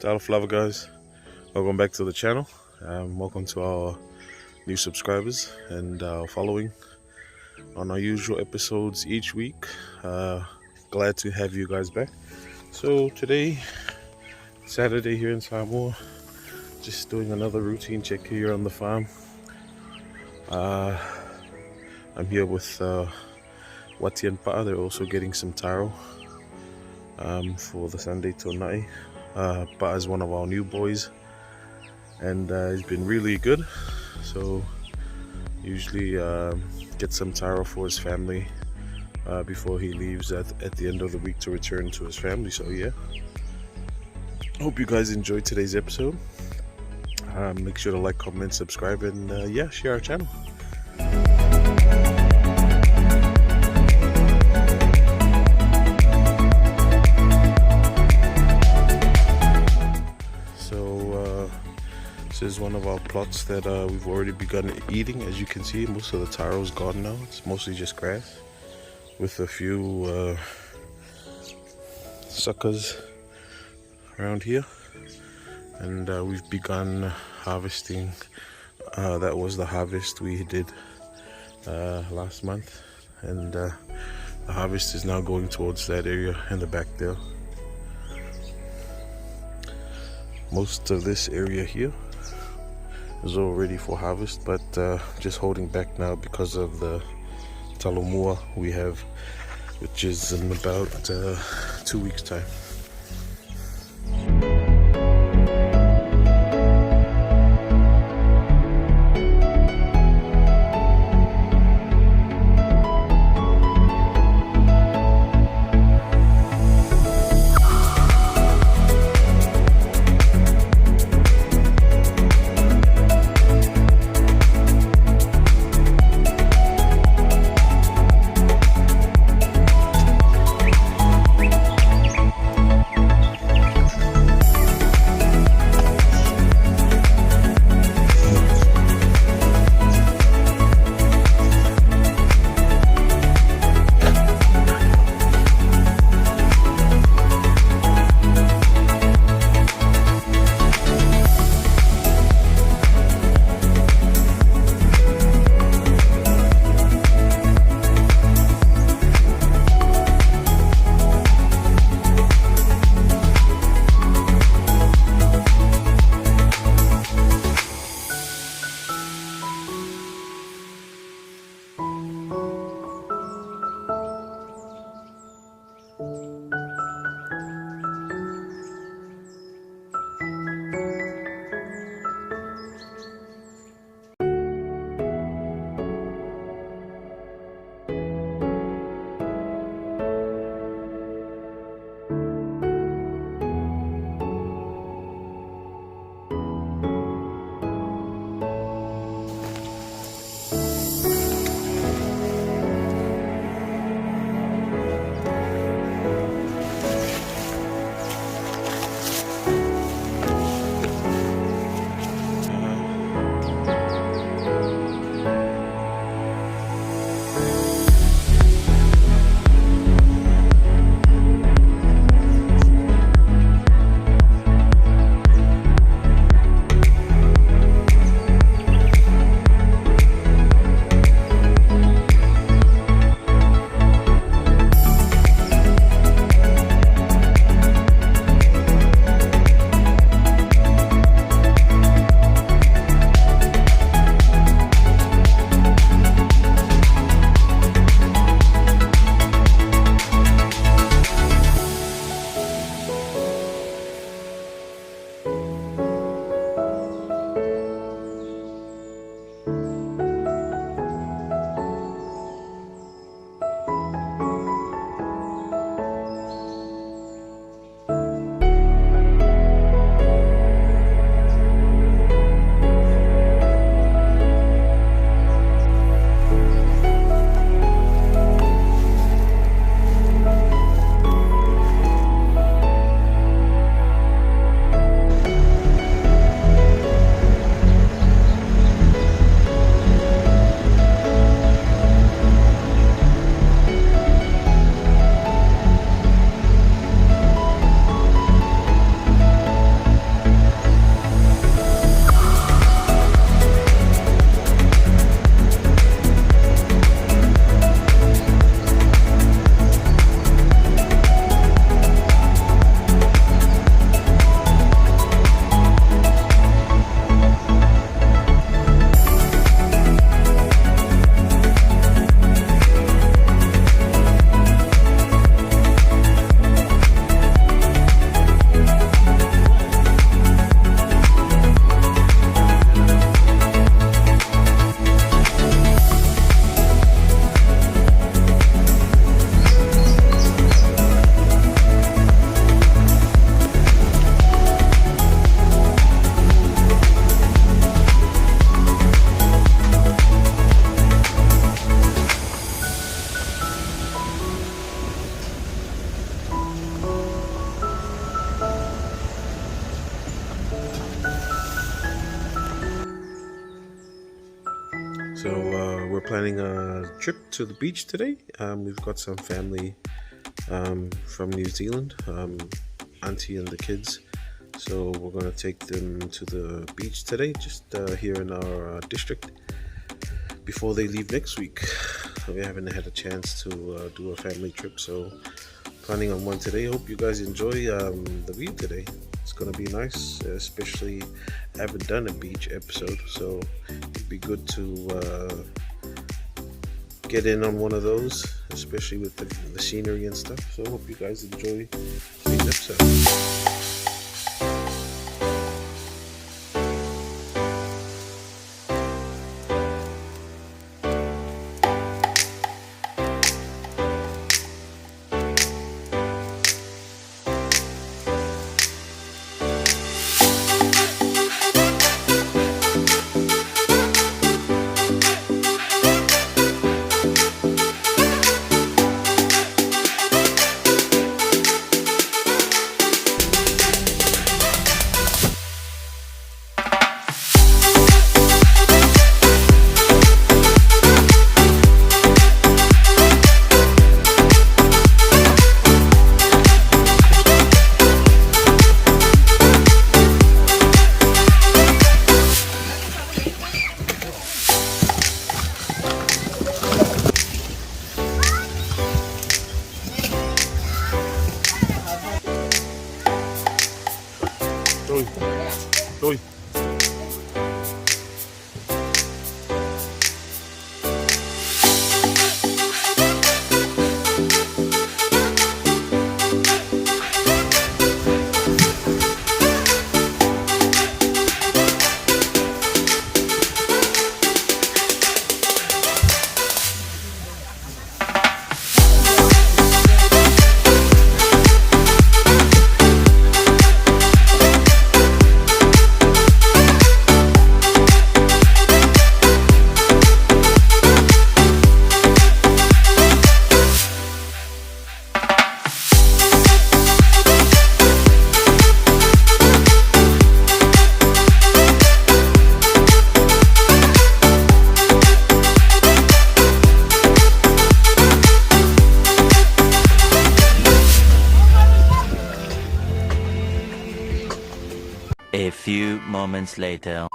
Title Flower guys, welcome back to the channel. Welcome to our new subscribers and following on our usual episodes each week. Glad to have you guys back. So today, Saturday here in Samoa, just doing another routine check here on the farm. I'm here with Wati and Pa. They're also getting some taro for the Sunday tonai. Pa is one of our new boys and he's been really good, so usually gets some taro for his family before he leaves at the end of the week to return to his family. So yeah, hope you guys enjoyed today's episode. Make sure to like, comment, subscribe, and yeah, share our channel. This is one of our plots that we've already begun eating. As you can see, most of the taro is gone now. It's mostly just grass with a few suckers around here, and we've begun harvesting. That was the harvest we did last month, and the harvest is now going towards that area in the back there. Most of this area here is all ready for harvest, but just holding back now because of the talomua we have, which is in about 2 weeks time. So we're planning a trip to the beach today. We've got some family from New Zealand, auntie and the kids. So we're going to take them to the beach today, just here in our district, before they leave next week. We haven't had a chance to do a family trip, so planning on one today. Hope you guys enjoy the view today. It's going to be nice, especially I haven't done a beach episode, so it'd be good to get in on one of those, especially with the scenery and stuff. So hope you guys enjoy today's episode. Doy. A few moments later.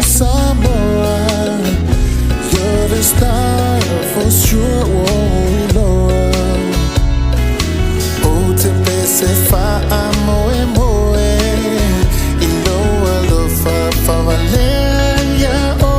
Samoa, you're the star for sure. Oh, Lord. Oh, te pese fa amoe moe, ino alo fa valeria oe.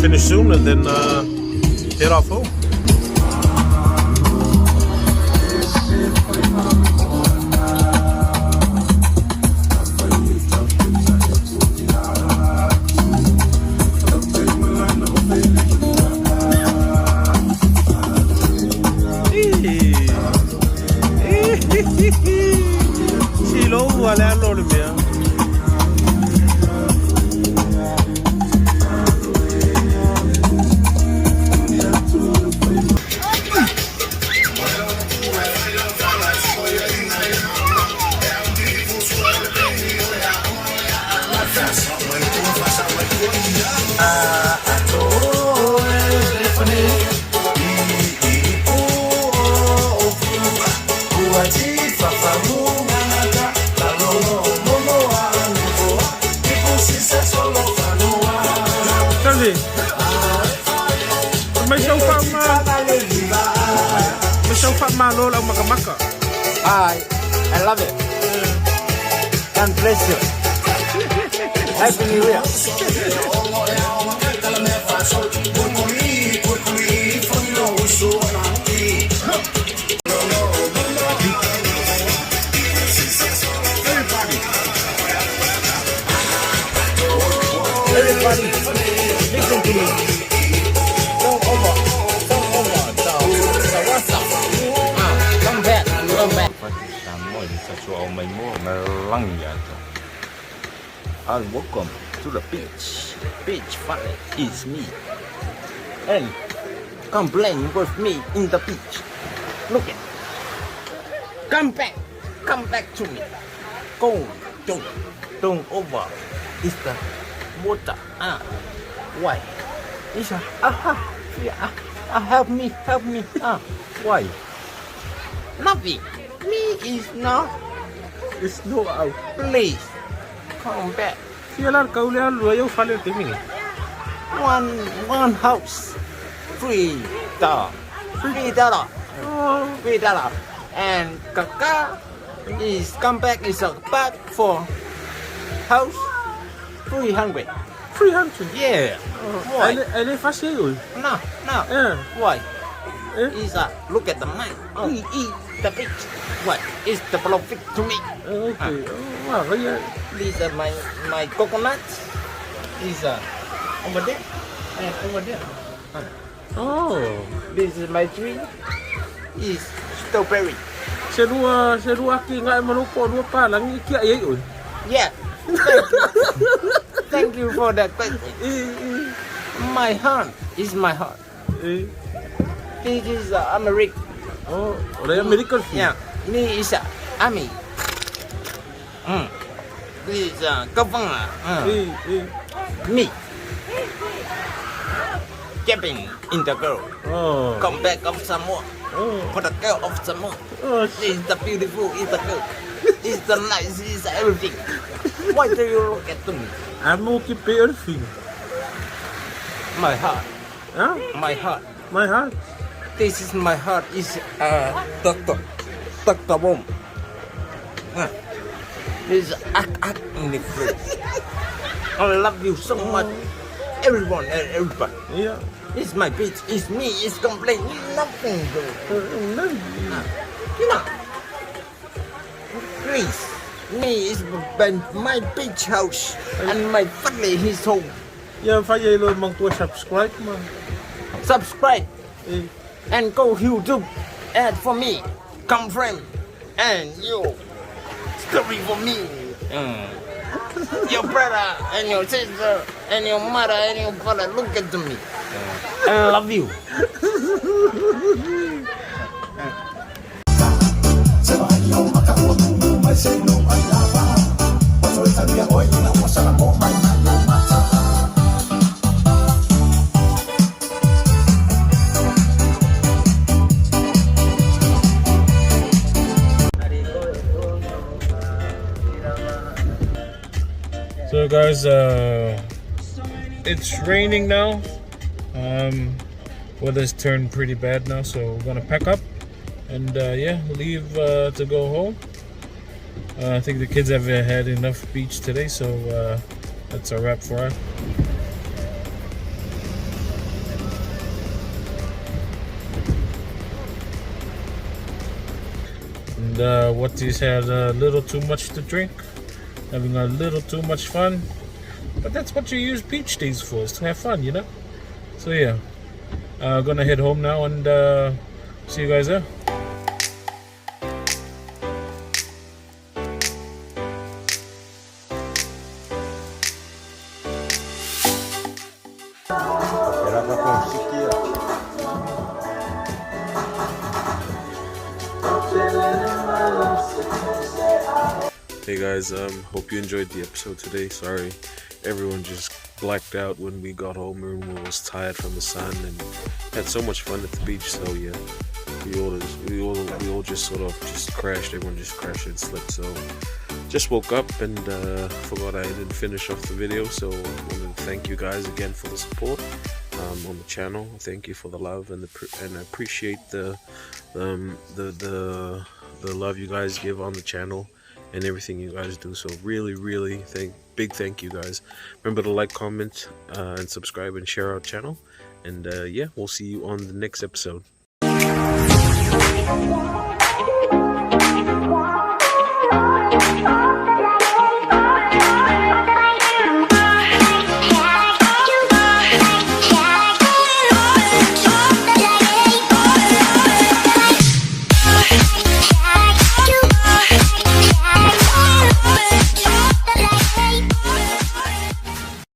finish soon and then head off home. Silo wale alolo mea. Malo lang makamaka. I love it. God bless you. Happy New Year. Everybody, listen to me. Don't over. Come back. Samoa is such a Melania. And welcome to the beach. Beach fun is me. And come playing with me in the beach. Look at. Come back to me. Go, don't over. It's the water. Why? It's yeah. Help me. Why? Nothing. Me is not. It's no out. Please come back. One house. $3. $3. And Kaka is come back is a back for house 300. 300? Yeah. Why? Ele faz cheio. No. Why? Is look at the mine. Eat the beach. What is the profit to me? Okay. Wow, yeah. These are my coconuts. These are over there and over there. Oh. This is my tree. Is strawberry. Serua ki ngai maluko dua pa lang ikia ye oi. Yeah. Thank you for that question. My heart is my heart. This is American. Oh, orang American. Yeah. Me is Ami. This is governor. Me. Camping in the girl. Oh. Come back of Samoa. For the girl of Samoa. Oh, This is the beautiful, is the girl. This is the nice, is everything. Why do you look at me? I'm okay pay everything. My heart. Huh? My heart. My heart. This is my heart. Is Doctor Bomb. This is act in the place. I love you so much. Everyone and everybody. Yeah. It's my beach. It's me. It's complaining. Nothing, bro. You know. Please. Me is my beach house and my family his home. Yeah, fanya ilo mang tua subscribe man. Subscribe and go YouTube. Add for me. Come friend and you story for me. Your brother and your sister and your mother and your father look at me. I love you. So guys, it's raining now. Weather's turned pretty bad now, so we're gonna pack up and yeah, leave to go home. I think the kids have had enough beach today, so that's a wrap for us. And what he's had a little too much to drink, having a little too much fun. But that's what you use beach days for, is to have fun, you know? So yeah, gonna head home now and see you guys there. Hey guys, hope you enjoyed the episode today. Sorry, everyone just blacked out when we got home. Everyone was tired from the sun and had so much fun at the beach. So yeah, we all just sort of just crashed. Everyone just crashed and slept. So just woke up and forgot I didn't finish off the video. So I wanted to thank you guys again for the support on the channel. Thank you for the love and I appreciate the love you guys give on the channel and everything you guys do. So really big thank you guys. Remember to like, comment, and subscribe and share our channel. And yeah, we'll see you on the next episode.